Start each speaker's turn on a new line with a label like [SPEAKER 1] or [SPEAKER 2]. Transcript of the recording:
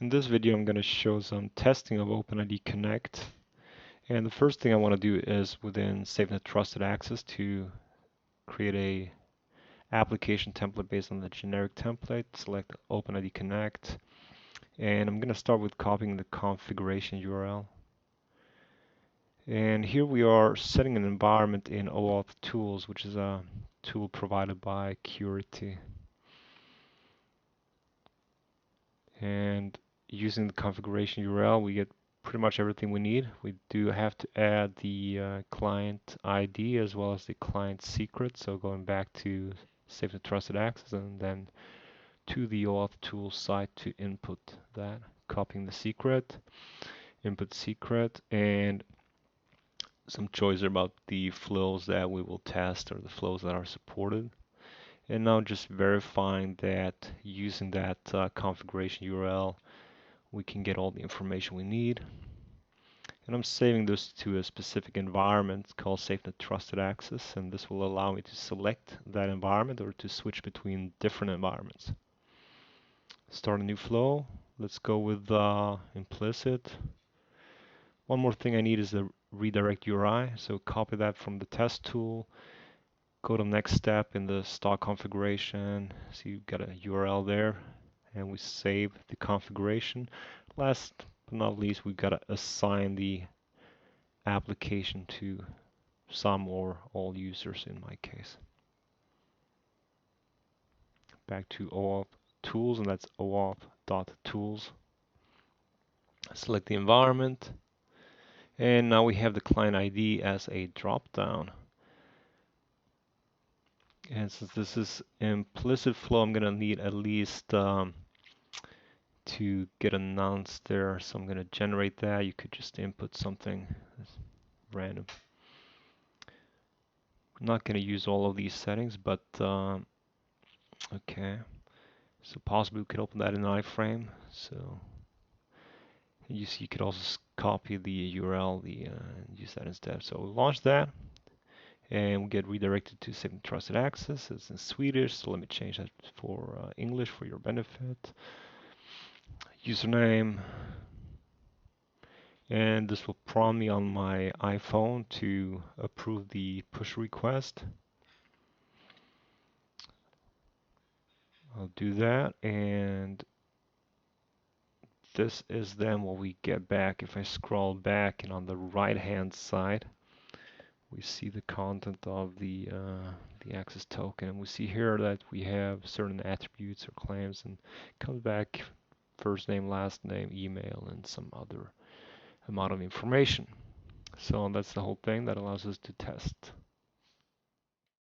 [SPEAKER 1] In this video, I'm going to show some testing of OpenID Connect. And the first thing I want to do is within SafeNet Trusted Access to create a application template based on the generic template. Select OpenID Connect. And I'm going to start with copying the configuration URL. And here we are setting an environment in OAuth.tools, which is a tool provided by Curity. And using the configuration URL, we get pretty much everything we need. We do have to add the client ID as well as the client secret. So going back to SafeNet Trusted Access and then to the OAuth.tools site to input that, copying the secret, input secret, and some choice about the flows that we will test or the flows that are supported. And now just verifying that using that configuration URL, we can get all the information we need. And I'm saving this to a specific environment called SafeNet Trusted Access, and this will allow me to select that environment or to switch between different environments. Start a new flow. Let's go with implicit. One more thing I need is the redirect URI, so copy that from the test tool. Go to the next step in the stock configuration. So you've got a URL there, and we save the configuration. Last but not least, we've got to assign the application to some or all users in my case. Back to OAuth.tools, and that's OAuth.tools. Select the environment, and now we have the client ID as a drop-down. And since this is implicit flow, I'm going to need at least to get a nonce there. So I'm going to generate that. You could just input something random. I'm not going to use all of these settings, but okay. So possibly we could open that in an iframe. So you see, you could also copy the URL, use that instead. So we'll launch that, and we get redirected to SafeNet Trusted Access. It's in Swedish, so let me change that for English for your benefit. Username, and this will prompt me on my iPhone to approve the push request. I'll do that, and this is then what we get back. If I scroll back, and on the right hand side we see the content of the access token. We see here that we have certain attributes or claims, and it comes back first name, last name, email, and some other amount of information. So that's the whole thing that allows us to test.